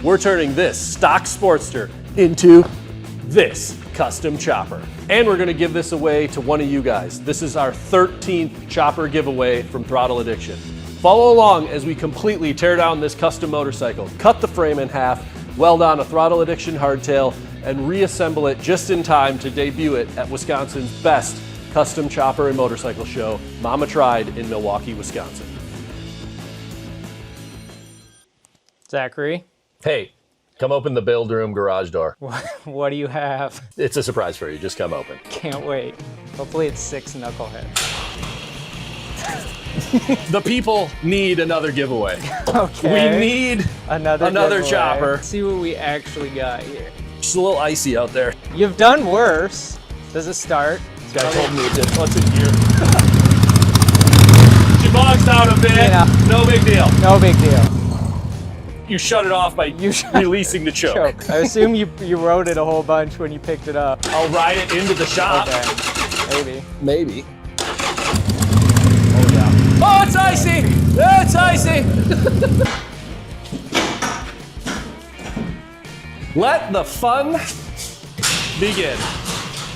we're turning this stock Sportster into this custom chopper. And we're gonna give this away to one of you guys. This is our 13th chopper giveaway from Throttle Addiction. Follow along as we completely tear down this custom motorcycle, cut the frame in half, weld on a Throttle Addiction hardtail, and reassemble it just in time to debut it at Wisconsin's best custom chopper and motorcycle show, Mama Tried in Milwaukee, Wisconsin. Zachary. Hey, come open the build room garage door. What do you have? It's a surprise for you, just come open. Can't wait. Hopefully it's 6 knuckleheads. The people need another giveaway. Okay. We need another chopper. Let's see what we actually got here. Just a little icy out there. You've done worse. Does it start? This guy told me it did. What's in here? She bogs down a bit. Yeah. No big deal. No big deal. You shut it off by releasing the choke. I assume you rode it a whole bunch when you picked it up. I'll ride it into the shop. Okay. Maybe. Oh yeah. Oh, it's icy! It's icy! Let the fun begin.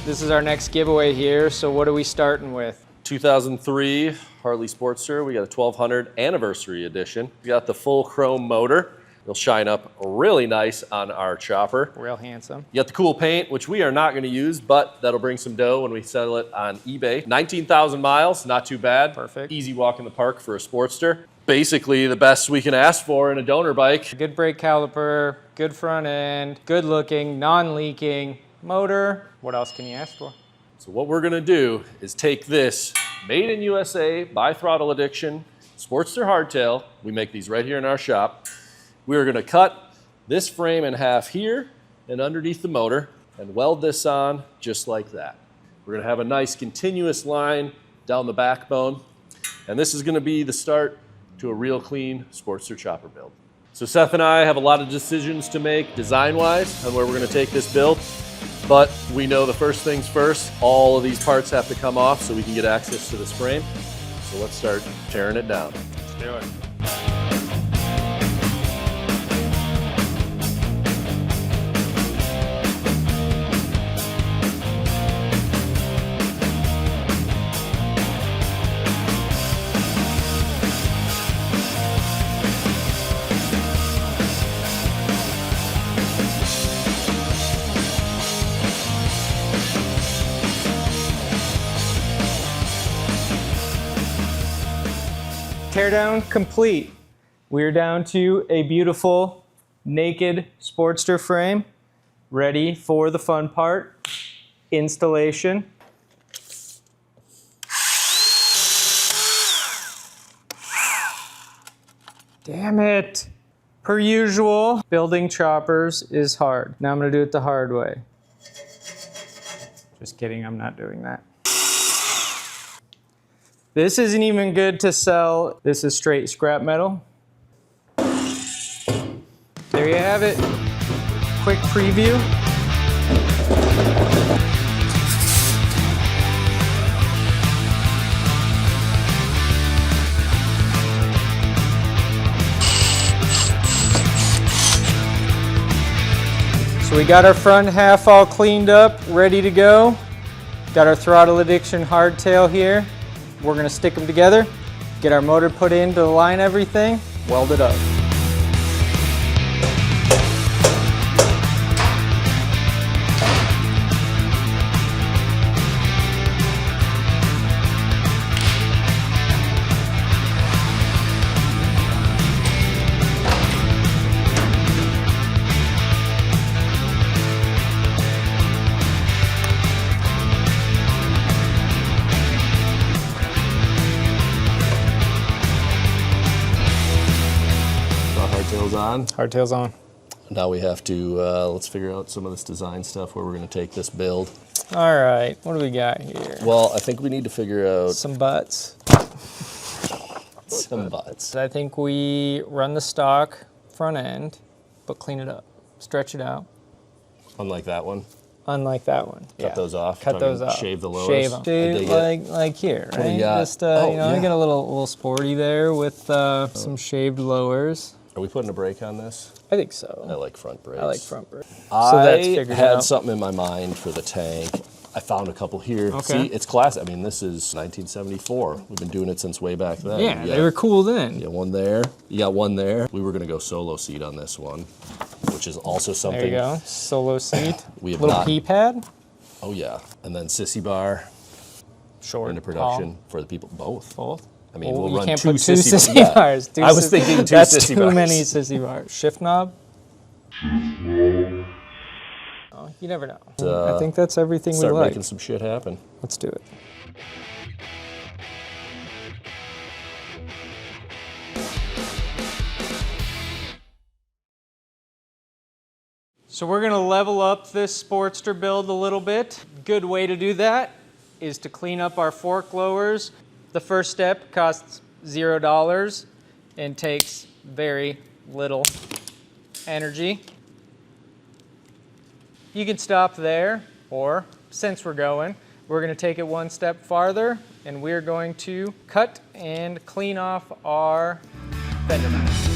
This is our next giveaway here, so what are we starting with? 2003 Harley Sportster. We got a 1200 anniversary edition. We got the full chrome motor. It'll shine up really nice on our chopper. Real handsome. You got the cool paint, which we are not going to use, but that'll bring some dough when we sell it on eBay. 19,000 miles, not too bad. Perfect. Easy walk in the park for a Sportster. Basically the best we can ask for in a donor bike. Good brake caliper, good front end, good looking, non-leaking motor. What else can you ask for? So what we're gonna do is take this made in USA by Throttle Addiction Sportster hardtail. We make these right here in our shop. We are gonna cut this frame in half here and underneath the motor and weld this on just like that. We're gonna have a nice continuous line down the backbone. And this is gonna be the start to a real clean Sportster chopper build. So Seth and I have a lot of decisions to make design-wise on where we're gonna take this build, but we know the first things first, all of these parts have to come off so we can get access to this frame. So let's start tearing it down. Let's do it. Teardown complete. We're down to a beautiful naked Sportster frame, ready for the fun part, installation. Damn it. Per usual, building choppers is hard. Now I'm gonna do it the hard way. Just kidding, I'm not doing that. This isn't even good to sell. This is straight scrap metal. There you have it. Quick preview. So we got our front half all cleaned up, ready to go. Got our Throttle Addiction hardtail here. We're gonna stick them together, get our motor put in to align everything, weld it up. Hardtail's on. Now we have to, let's figure out some of this design stuff where we're gonna take this build. All right, what do we got here? Well, I think we need to figure out some butts. Some butts. I think we run the stock front end, but clean it up, stretch it out. Unlike that one. Unlike that one. Cut those off. Cut those off. Shave the lowers. Shave them. Like here, right? What do you got? Just I get a little sporty there with some shaved lowers. Are we putting a brake on this? I think so. I like front brakes. I like front brakes. I had something in my mind for the tank. I found a couple here. Okay. See, it's classic. I mean, this is 1974. We've been doing it since way back then. Yeah, they were cool then. You got one there. You got one there. We were going to go solo seat on this one, which is also something. There you go. Solo seat. We have little not. P pad. Oh yeah, and then sissy bar. Short. Into production for the people. Both. Both. I mean, Oh, we'll you run can't two put two sissy sissy bars. I was thinking two That's sissy too bars. many sissy bars. Shift knob. Oh, you never know. I think that's everything we Start like. making some shit happen. Let's do it. So we're gonna level up this Sportster build a little bit. Good way to do that is to clean up our fork lowers. The first step costs $0 and takes very little energy. You can stop there, or since we're going, we're gonna take it one step farther and we're going to cut and clean off our fender mounts.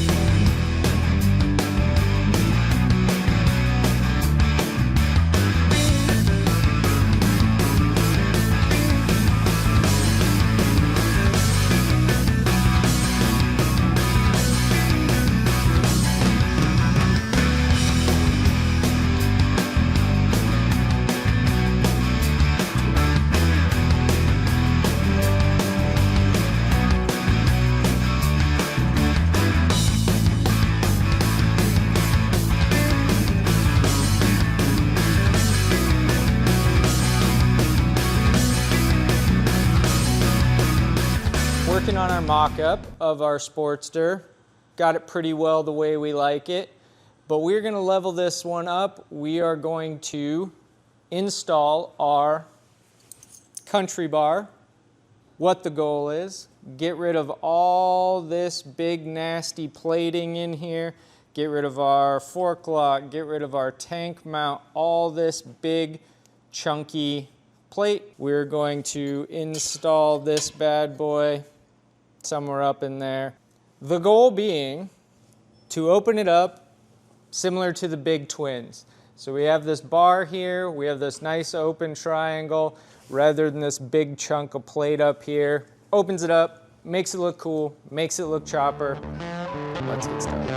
Working on our mock-up of our Sportster. Got it pretty well the way we like it, but we're gonna level this one up. We are going to install our country bar. What the goal is, get rid of all this big nasty plating in here, get rid of our fork lock, get rid of our tank mount, all this big chunky plate. We're going to install this bad boy somewhere up in there. The goal being to open it up similar to the big twins. So we have this bar here, we have this nice open triangle rather than this big chunk of plate up here. Opens it up, makes it look cool, makes it look chopper. Let's get started.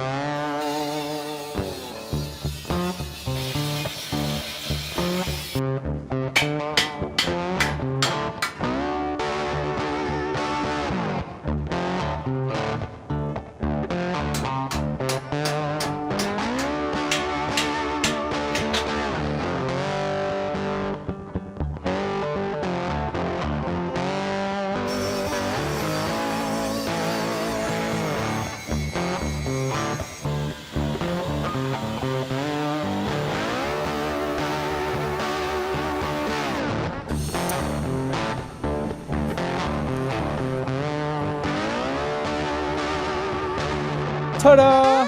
Ta-da!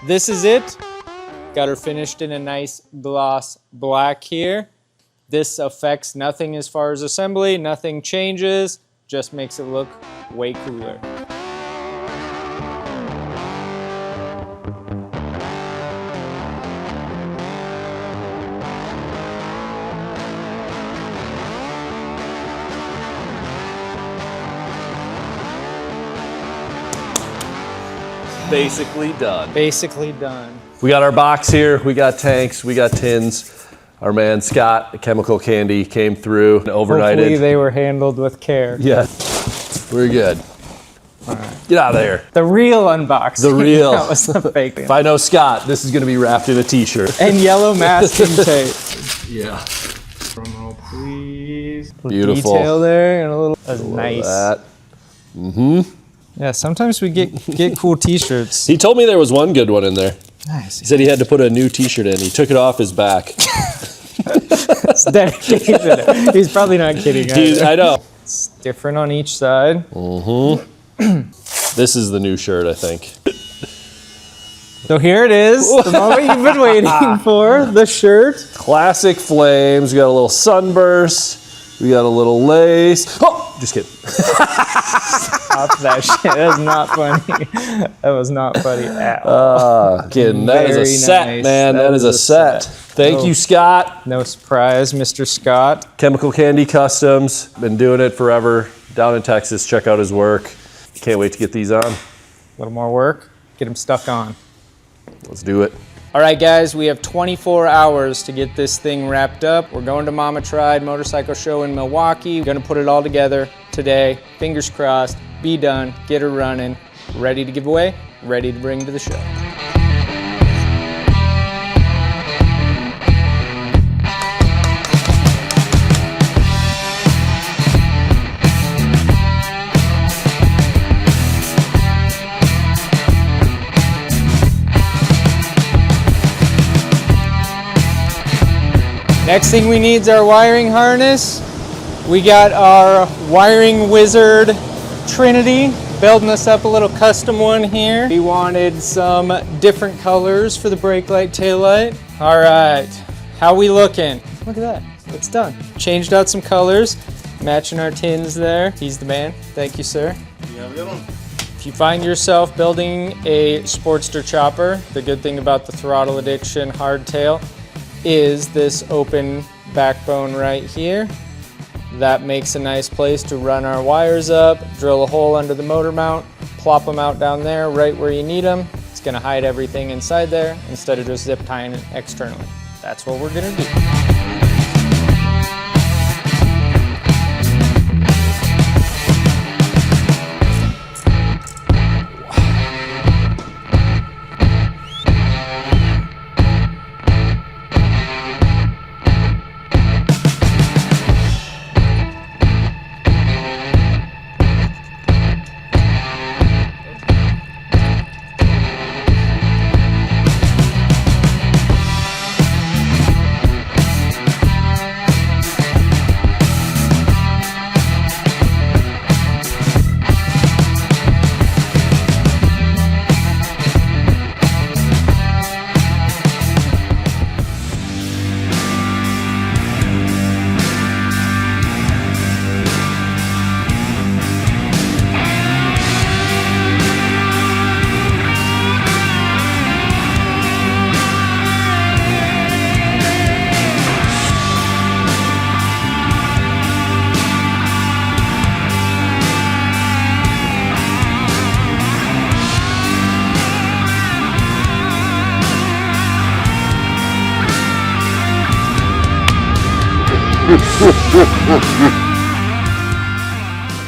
This is it. Got her finished in a nice gloss black here. This affects nothing as far as assembly, nothing changes, just makes it look way cooler. Basically done. Basically done. We got our box here, we got tanks, we got tins. Our man Scott, the Chemical Candy, came through and overnighted. Hopefully they were handled with care. Yeah, we're good. All right. Get out of there. The real unboxing. The real. That was the fake. If I know Scott, this is gonna be wrapped in a t-shirt. And yellow masking tape. Yeah. Drum roll, please. Beautiful. Detail there and a little. That's nice. That. Mm-hmm. Yeah, sometimes we get cool t-shirts. He told me there was one good one in there. Nice. He said he had to put a new t-shirt in. He took it off his back. It's dedication. He's probably not kidding. Dude, I know. It's different on each side. Mm-hmm. This is the new shirt, I think. So here it is, the moment you've been waiting for, the shirt. Classic flames. We got a little sunburst. We got a little lace. Oh! Just kidding. Stop that shit. That was not funny. That was not funny at all. Kidding. That is a Very set, nice. man. That is a set. Thank you, Scott. No surprise, Mr. Scott. Chemical Candy Customs. Been doing it forever. Down in Texas. Check out his work. Can't wait to get these on. A little more work. Get them stuck on. Let's do it. All right, guys, we have 24 hours to get this thing wrapped up. We're going to Mama Tried Motorcycle Show in Milwaukee. We're gonna put it all together today. Fingers crossed, be done, get her running, ready to give away, ready to bring to the show. Next thing we need is our wiring harness. We got our wiring wizard Trinity building us up a little custom one here. We wanted some different colors for the brake light, tail light. All right, how we looking? Look at that, it's done. Changed out some colors, matching our tins there. He's the man, thank you, sir. You have a good one. If you find yourself building a Sportster chopper, the good thing about the Throttle Addiction hardtail is this open backbone right here. That makes a nice place to run our wires up, drill a hole under the motor mount, plop them out down there right where you need them. It's gonna hide everything inside there instead of just zip tying it externally. That's what we're gonna do.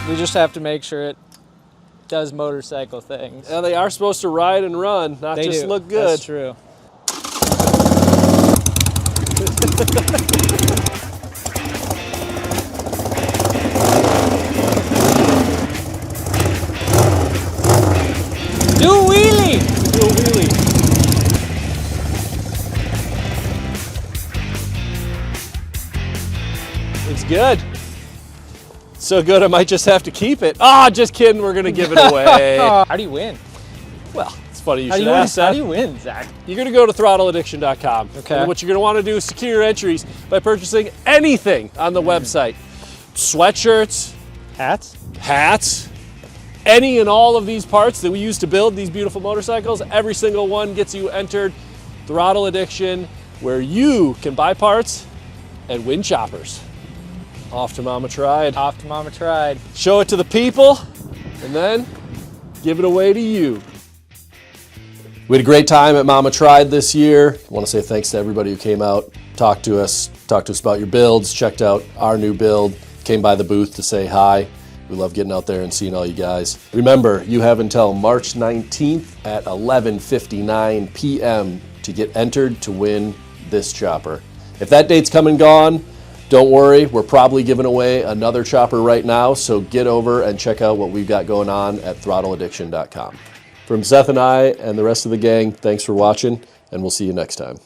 We just have to make sure it does motorcycle things. Yeah, they are supposed to ride and run, not They just do. look good. That's true. Do a wheelie! Do a wheelie. It's good. So good I might just have to keep it. Ah, just kidding, we're gonna give it away. How do you win? Well, it's funny you How do should you win? ask How that. do you win, Zach? You're gonna go to throttleaddiction.com. Okay. And what you're gonna wanna do is secure your entries by purchasing anything on the website. Sweatshirts, Hats? hats, any and all of these parts that we use to build these beautiful motorcycles, every single one gets you entered Throttle Addiction, where you can buy parts and win choppers. Off to Mama Tried. Off to Mama Tried. Show it to the people, and then give it away to you. We had a great time at Mama Tried this year. I want to say thanks to everybody who came out, talked to us about your builds, checked out our new build, came by the booth to say hi. We love getting out there and seeing all you guys. Remember, you have until March 19th at 11:59 p.m. to get entered to win this chopper. If that date's come and gone, don't worry, we're probably giving away another chopper right now, so get over and check out what we've got going on at throttleaddiction.com. From Seth and I and the rest of the gang, thanks for watching, and we'll see you next time.